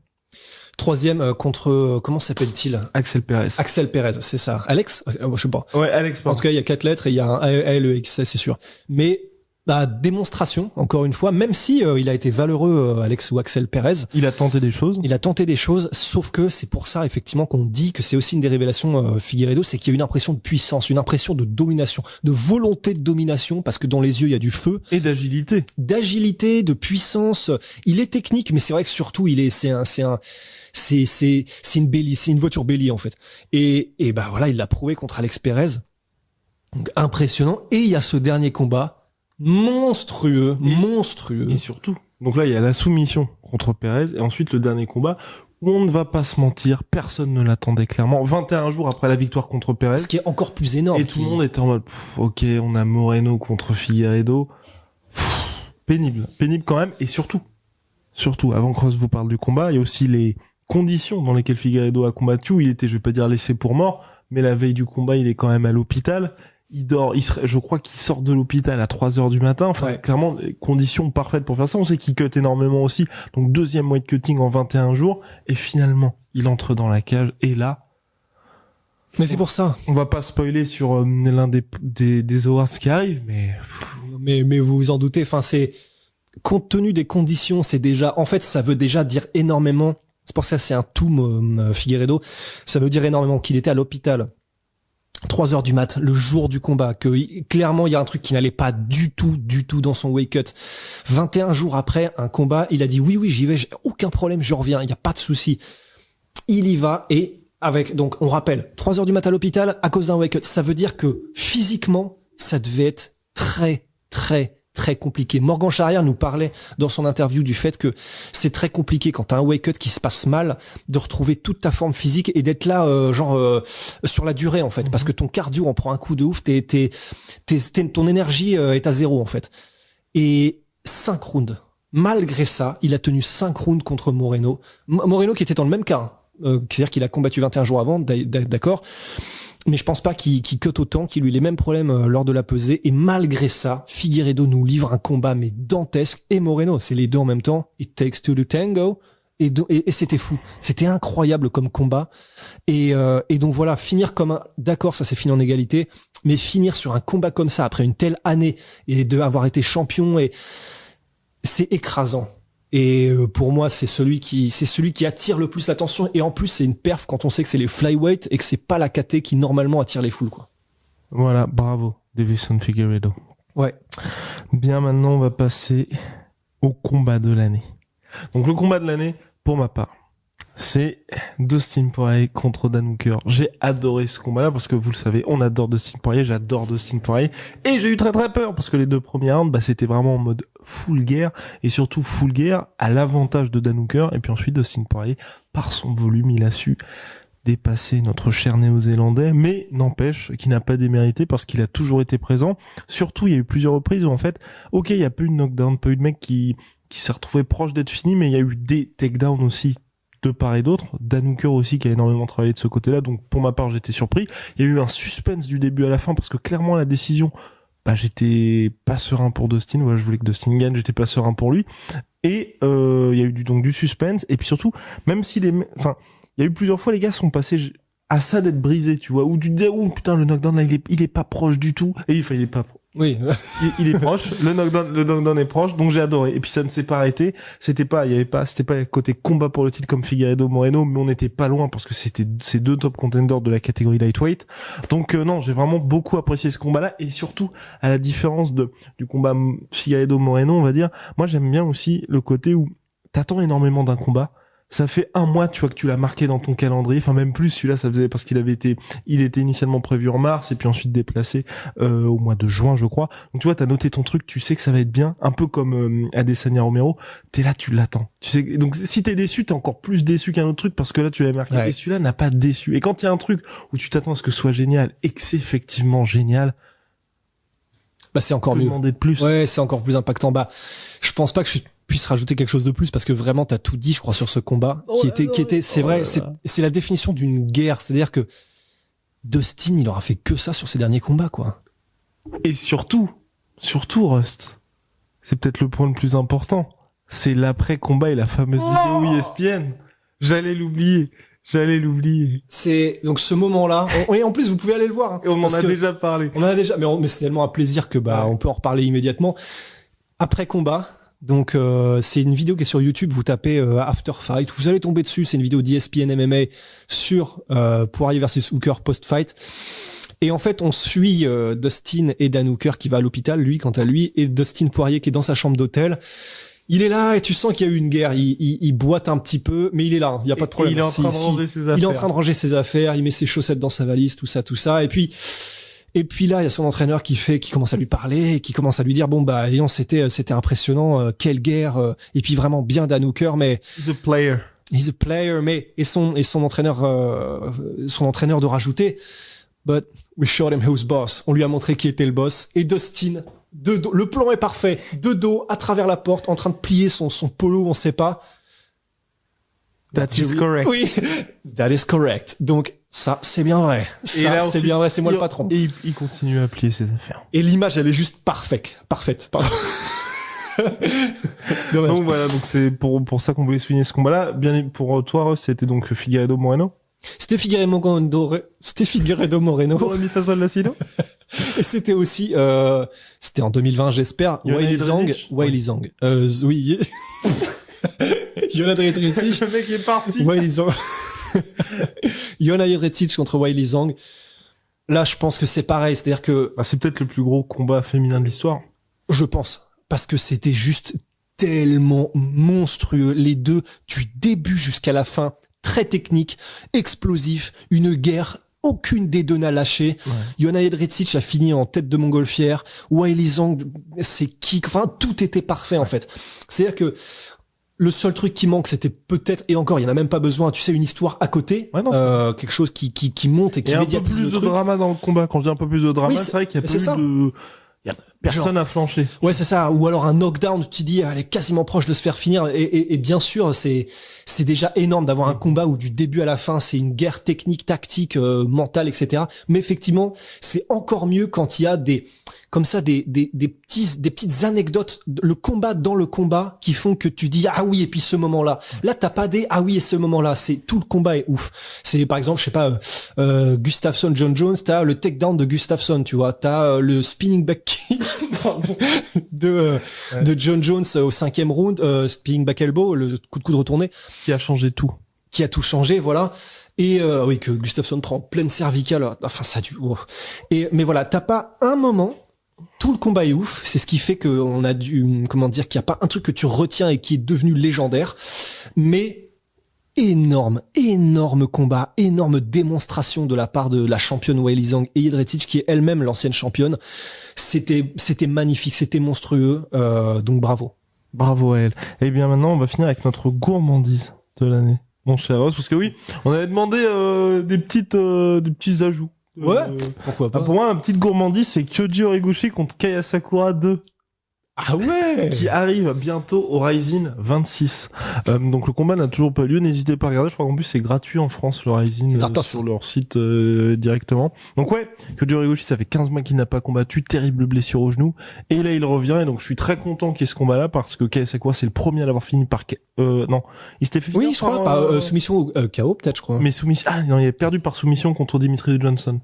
contre comment s'appelle-t-il? Axel Perez. Axel Perez, c'est ça. Alex? Je sais pas. Ouais, Alex. En tout cas, il y a 4 lettres et il y a un ALEX, c'est sûr. Mais démonstration, encore une fois, même si il a été valeureux, Alex ou Axel Perez. Il a tenté des choses. Il a tenté des choses, sauf que c'est pour ça, effectivement, qu'on dit que c'est aussi une des révélations Figueiredo, c'est qu'il y a une impression de puissance, une impression de domination, de volonté de domination, parce que dans les yeux, il y a du feu. Et d'agilité. D'agilité, de puissance. Il est technique, mais c'est vrai que surtout, c'est une Belly, c'est une voiture Belly, en fait. Et bah voilà, il l'a prouvé contre Alex Perez. Donc, impressionnant. Et il y a ce dernier combat. Monstrueux. Et surtout, donc là il y a la soumission contre Perez et ensuite le dernier combat où on ne va pas se mentir, personne ne l'attendait clairement. 21 jours après la victoire contre Perez. Ce qui est encore plus énorme. Et tout le monde était en mode, ok, on a Moreno contre Figueiredo. Pénible quand même. Et surtout, avant que Ross vous parle du combat, il y a aussi les conditions dans lesquelles Figueiredo a combattu. Où il était, je vais pas dire laissé pour mort, mais la veille du combat, il est quand même à l'hôpital. Il dort, je crois qu'il sort de l'hôpital à 3h du matin. Enfin, clairement, conditions parfaites pour faire ça. On sait qu'il cut énormément aussi. Donc, 2e weight cutting en 21 jours. Et finalement, il entre dans la cage. Et là. Mais c'est pour ça. On va pas spoiler sur l'un des awards qui arrivent, mais vous vous en doutez. Enfin, c'est, compte tenu des conditions, c'est déjà, en fait, ça veut déjà dire énormément. C'est pour ça que c'est un tout, Figueiredo. Ça veut dire énormément qu'il était à l'hôpital. 3h du mat, le jour du combat, que clairement il y a un truc qui n'allait pas du tout dans son weight cut. 21 jours après un combat, il a dit oui, j'y vais, j'ai aucun problème, je reviens, il y a pas de souci. il y va et donc on rappelle 3 heures du matin à l'hôpital à cause d'un wake-up. Ça veut dire que physiquement ça devait être très très compliqué. Morgan Charrière nous parlait dans son interview du fait que c'est très compliqué quand t'as un wake-up qui se passe mal de retrouver toute ta forme physique et d'être là sur la durée en fait, parce que ton cardio en prend un coup de ouf, ton énergie est à zéro en fait. Et 5 rounds. Malgré ça, il a tenu 5 rounds contre Moreno. Moreno qui était dans le même cas, c'est-à-dire qu'il a combattu 21 jours avant, d'accord. Mais je pense pas qu'il cut autant, qu'il ait eu les mêmes problèmes lors de la pesée. Et malgré ça, Figueiredo nous livre un combat mais dantesque. Et Moreno, c'est les deux en même temps. It takes two to tango. Et c'était fou. C'était incroyable comme combat. Et donc voilà, finir d'accord, ça s'est fini en égalité. Mais finir sur un combat comme ça après une telle année et d'avoir été champion, et c'est écrasant. Et pour moi, c'est celui qui attire le plus l'attention. Et en plus, c'est une perf quand on sait que c'est les flyweight et que c'est pas la KT qui normalement attire les foules, quoi. Voilà, bravo, Deiveson Figueiredo. Ouais. Bien, maintenant, on va passer au combat de l'année. Donc, le combat de l'année, pour ma part, c'est Dustin Poirier contre Dan Hooker. J'ai adoré ce combat-là parce que vous le savez, on adore Dustin Poirier, j'adore Dustin Poirier, et j'ai eu très très peur parce que les 2 premiers rounds, c'était vraiment en mode full guerre, et surtout full guerre à l'avantage de Dan Hooker. Et puis ensuite Dustin Poirier, par son volume, il a su dépasser notre cher néo-zélandais, mais n'empêche qu'il n'a pas démérité parce qu'il a toujours été présent. Surtout, il y a eu plusieurs reprises où en fait, ok, il y a pas eu de knockdown, pas eu de mec qui s'est retrouvé proche d'être fini, mais il y a eu des takedowns aussi de part et d'autre. Dan Hooker aussi qui a énormément travaillé de ce côté-là, donc pour ma part j'étais surpris. Il y a eu un suspense du début à la fin parce que clairement la décision, j'étais pas serein pour Dustin. Voilà, je voulais que Dustin gagne, j'étais pas serein pour lui. Et il y a eu du suspense, et puis surtout, même si il y a eu plusieurs fois les gars sont passés à ça d'être brisés, tu vois, ou du putain, le knockdown là il est pas proche du tout, et il est pas oui, il est proche, le knockdown est proche, donc j'ai adoré. Et puis ça ne s'est pas arrêté, c'était pas côté combat pour le titre comme Figueiredo Moreno, mais on n'était pas loin parce que c'était ces 2 top contenders de la catégorie lightweight. Donc non, j'ai vraiment beaucoup apprécié ce combat-là, et surtout à la différence du combat Figueiredo Moreno, on va dire, moi j'aime bien aussi le côté où t'attends énormément d'un combat. Ça fait 1 mois, tu vois, que tu l'as marqué dans ton calendrier. Enfin, même plus, celui-là, ça faisait parce il était initialement prévu en mars et puis ensuite déplacé, au mois de juin, je crois. Donc, tu vois, t'as noté ton truc, tu sais que ça va être bien. Un peu comme, Adesanya Romero. T'es là, tu l'attends. Tu sais, donc, si t'es déçu, t'es encore plus déçu qu'un autre truc parce que là, tu l'as marqué. Ouais. Et celui-là n'a pas déçu. Et quand il y a un truc où tu t'attends à ce que ce soit génial et que c'est effectivement génial, c'est encore mieux. Demander de plus. Ouais, c'est encore plus impactant. Je pense pas que je puisse rajouter quelque chose de plus parce que vraiment t'as tout dit, je crois, sur ce combat c'est la définition d'une guerre. C'est-à-dire que Dustin, il aura fait que ça sur ses derniers combats, quoi. Et surtout Rust, c'est peut-être le point le plus important, c'est l'après-combat et la fameuse vidéo ESPN. J'allais l'oublier. C'est donc ce moment-là. Oui, en plus vous pouvez aller le voir. Hein, et on en a déjà parlé. Mais c'est tellement un plaisir que on peut en reparler immédiatement. Après combat. Donc c'est une vidéo qui est sur YouTube, vous tapez After Fight, vous allez tomber dessus, c'est une vidéo d'ESPN MMA sur Poirier versus Hooker post-fight. Et en fait, on suit Dustin et Dan Hooker qui va à l'hôpital, lui quant à lui, et Dustin Poirier qui est dans sa chambre d'hôtel. Il est là et tu sens qu'il y a eu une guerre, il boite un petit peu, mais il est là, il y a pas de problème. Il est en train de ranger ses affaires. Il est en train de ranger ses affaires, il met ses chaussettes dans sa valise, tout ça. Et puis là, il y a son entraîneur qui commence à lui parler, qui commence à lui dire voyons, c'était impressionnant, quelle guerre, et puis vraiment bien Dan Hooker, mais He's a player, mais et son entraîneur de rajouter, but we showed him who's boss. On lui a montré qui était le boss. Et Dustin, de dos, le plan est parfait, de dos, à travers la porte, en train de plier son polo, on sait pas. That is correct. Oui, that is correct. Donc ça, c'est bien vrai. C'est bien vrai, c'est moi le patron. Et il continue à plier ses affaires. Et l'image, elle est juste parfaite. Pardon. Donc voilà, donc c'est pour ça qu'on voulait souligner ce combat-là. Bien pour toi, c'était donc Figueiredo Moreno. C'était Figueiredo Moreno. Et c'était aussi, c'était en 2020, j'espère. Weili Zhang. Oui. Yona Jedrzejczyk. Le mec est parti. Weili Zhang. Yona Jedrzejczyk contre Weili Zhang. Là, je pense que c'est pareil. C'est-à-dire que... c'est peut-être le plus gros combat féminin de l'histoire. Je pense. Parce que c'était juste tellement monstrueux. Les deux, du début jusqu'à la fin, très technique, explosif, une guerre. Aucune des deux n'a lâché. Ouais. Joanna Jedrzejczyk a fini en tête de montgolfière. Weili Zhang, ses kicks, enfin tout était parfait en fait. C'est-à-dire que le seul truc qui manque, c'était peut-être, et encore, il y en a même pas besoin, tu sais, une histoire à côté, Ouais, non, quelque chose qui monte et qui Et un peu médiatise plus le de truc. drama dans le combat. Quand je dis un peu plus de drama, Oui, c'est vrai qu'il y a c'est ça. pas eu de... Y a personne à flancher. Ouais, c'est ça. Ou alors un knockdown, tu te dis, elle est quasiment proche de se faire finir. Et bien sûr, c'est déjà énorme d'avoir un combat où du début à la fin, c'est une guerre technique, tactique, mentale, etc. Mais effectivement, c'est encore mieux quand il y a comme ça, des petites anecdotes, le combat dans le combat qui font que tu dis, ah oui, et puis ce moment-là. Là, t'as pas ah oui, et ce moment-là. Tout le combat est ouf. C'est, par exemple, je sais pas, Gustafsson, John Jones, t'as le takedown de Gustafsson, tu vois. T'as le spinning back kick de John Jones au 5e round, spinning back elbow, le coup de coude retourné. Qui a changé tout. Qui a tout changé, voilà. Et oui, que Gustafsson prend en pleine cervicale. Enfin, ça a dû... Oh. Mais voilà, t'as pas un moment... Tout le combat est ouf, c'est ce qui fait qu'on a qu'il n'y a pas un truc que tu retiens et qui est devenu légendaire, mais énorme combat, énorme démonstration de la part de la championne Weili Zhang et Jedrzejczyk, qui est elle-même l'ancienne championne. C'était magnifique, c'était monstrueux, donc bravo. Bravo à elle. Et bien maintenant, on va finir avec notre gourmandise de l'année, mon cher Ross, parce que oui, on avait demandé des petits ajouts. Ouais, pourquoi pas. Pour moi, une petite gourmandise, c'est Kyoji Horiguchi contre Kaya Sakura 2. Ah ouais. Qui arrive bientôt au Rising 26. Donc le combat n'a toujours pas lieu, n'hésitez pas à regarder, je crois qu'en plus c'est gratuit en France le Rising sur leur site directement. Donc ouais, Kyoji Horiguchi, ça fait 15 mois qu'il n'a pas combattu, terrible blessure au genou, et là il revient, et donc je suis très content qu'il y ait ce combat là, parce que Kaya Sakura c'est le premier à l'avoir fini par non, il s'était fait oui, je crois, par soumission KO peut-être, je crois. Mais soumission, non, il a perdu par soumission contre Dimitri Johnson.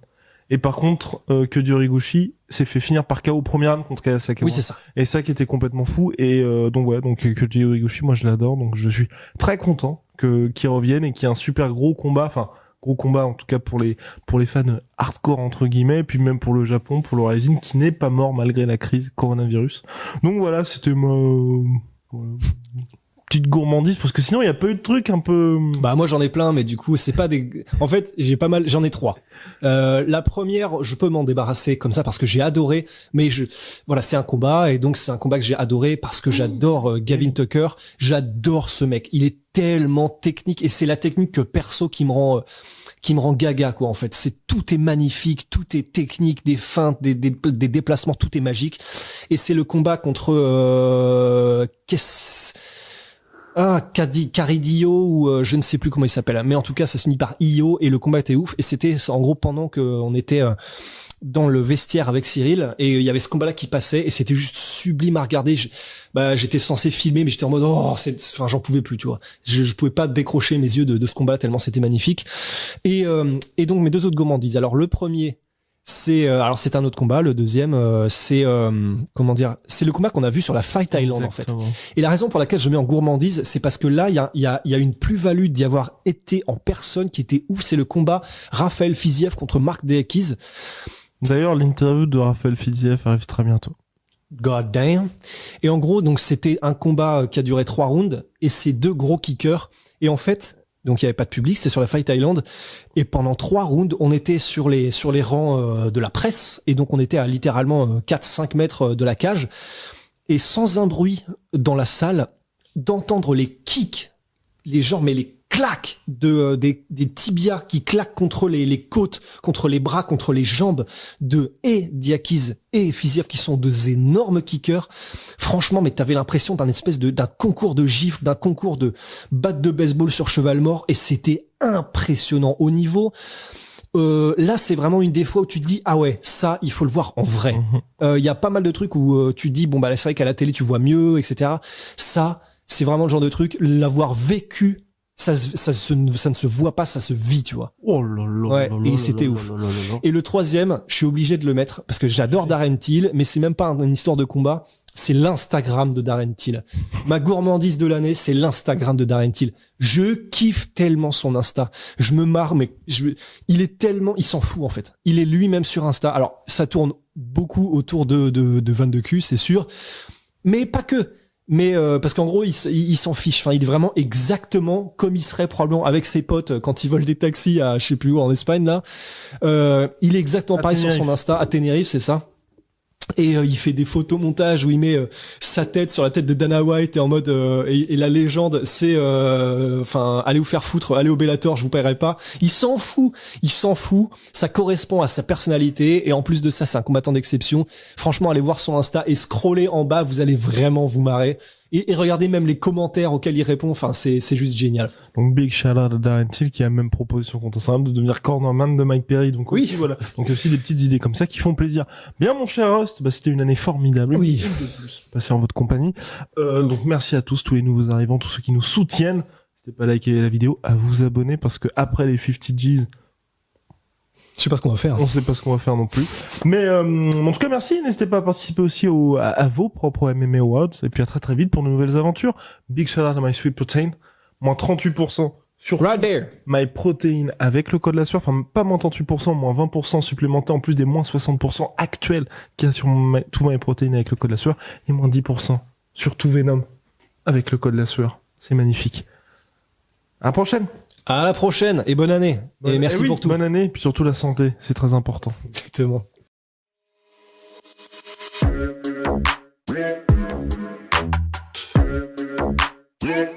Et par contre, Kyoji Horiguchi s'est fait finir par KO au premier round contre Kaya Sakura. Oui, c'est ça. Et ça qui était complètement fou. Et donc Kyoji Horiguchi, moi je l'adore, donc je suis très content qu'il revienne et qu'il y ait un super gros combat, enfin gros combat en tout cas pour les fans hardcore entre guillemets, et puis même pour le Japon, pour le Rising qui n'est pas mort malgré la crise coronavirus. Donc voilà, c'était ma petite gourmandise, parce que sinon il y a pas eu de trucs un peu... Bah moi j'en ai plein, mais du coup c'est pas des... En fait j'en ai 3. La première, je peux m'en débarrasser comme ça parce que j'ai adoré, mais voilà, c'est un combat, et donc c'est un combat que j'ai adoré parce que j'adore Gavin Tucker, j'adore ce mec, il est tellement technique, et c'est la technique que perso qui me rend gaga, quoi, en fait. Tout est magnifique, tout est technique, des feintes, des déplacements, tout est magique. Et c'est le combat contre Caridio ou je ne sais plus comment il s'appelle, mais en tout cas ça se finit par Io, et le combat était ouf, et c'était en gros pendant que on était dans le vestiaire avec Cyril, et il y avait ce combat là qui passait, et c'était juste sublime à regarder. J'étais censé filmer, mais j'étais en mode enfin j'en pouvais plus, tu vois, je pouvais pas décrocher mes yeux de ce combat là tellement c'était magnifique. Et donc mes deux autres gourmandises, alors le premier c'est un autre combat, le deuxième c'est c'est le combat qu'on a vu sur la Fight Island. Exactement. En fait. Et la raison pour laquelle je mets en gourmandise, c'est parce que là il y a une plus-value d'y avoir été en personne qui était ouf, c'est le combat Raphaël Fiziev contre Mark Dekiz. D'ailleurs, l'interview de Raphaël Fiziev arrive très bientôt. God damn. Et en gros, donc c'était un combat qui a duré 3 rounds, et c'est 2 gros kickers, et en fait, donc il y avait pas de public, c'était sur la Fight Island, et pendant 3 rounds, on était sur les rangs de la presse, et donc on était à littéralement 4-5 mètres de la cage, et sans un bruit dans la salle, d'entendre les kicks, les claques des tibias qui claquent contre les côtes, contre les bras, contre les jambes de Diakiz et Fiziev, qui sont 2 énormes kickers. Franchement, mais t'avais l'impression d'un concours de gifles, d'un concours de batte de baseball sur cheval mort, et c'était impressionnant au niveau. Là, c'est vraiment une des fois où tu te dis, ah ouais, ça, il faut le voir en vrai. Y a pas mal de trucs où tu te dis, bon, bah, c'est vrai qu'à la télé, tu vois mieux, etc. Ça, c'est vraiment le genre de truc, l'avoir vécu, ça ne se voit pas, ça se vit, tu vois. Oh là là. Ouais, et c'était ouf. Et le troisième, je suis obligé de le mettre parce que j'adore Darren Till, mais c'est même pas une histoire de combat, c'est l'Instagram de Darren Till. Ma gourmandise de l'année, c'est l'Instagram de Darren Till. Je kiffe tellement son Insta. Je me marre, mais il s'en fout en fait. Il est lui-même sur Insta. Alors, ça tourne beaucoup autour de 22Q, c'est sûr. Mais pas que. Mais parce qu'en gros, il s'en fiche. Enfin, il est vraiment exactement comme il serait probablement avec ses potes quand ils volent des taxis à je sais plus où en Espagne là. Il est exactement pareil sur son Insta à Tenerife, c'est ça. Et il fait des photomontages où il met sa tête sur la tête de Dana White et en mode et la légende c'est enfin allez vous faire foutre, allez au Bellator, je vous paierai pas. Il s'en fout, ça correspond à sa personnalité et en plus de ça c'est un combattant d'exception. Franchement, allez voir son Insta et scroller en bas, vous allez vraiment vous marrer. Et regardez même les commentaires auxquels il répond, enfin c'est juste génial. Donc big shout out à Darren Till qui a même proposé sur compte Instagram de devenir cornerman de Mike Perry. Donc oui, aussi, voilà. Donc aussi des petites idées comme ça qui font plaisir. Bien mon cher Rust, c'était une année formidable. Oui. Une de plus passée en votre compagnie. Donc merci à tous les nouveaux arrivants, tous ceux qui nous soutiennent. N'hésitez pas à liker la vidéo, à vous abonner parce que après les 50 G's, je sais pas ce qu'on va faire. On sait pas ce qu'on va faire non plus. Mais en tout cas, merci. N'hésitez pas à participer aussi à vos propres MMA Awards. Et puis à très très vite pour de nouvelles aventures. Big shout out à My Sweet Protein. Moins 38% sur right there. My Protein avec le code la sueur. Enfin, pas moins 38%, moins 20% supplémentaire en plus des moins 60% actuels qu'il y a sur tout My Protein avec le code la sueur. Et moins 10% sur tout Venom avec le code la sueur. C'est magnifique. À la prochaine. À la prochaine et bonne année. Et merci pour tout. Bonne année et puis surtout la santé, c'est très important. Exactement. Yeah.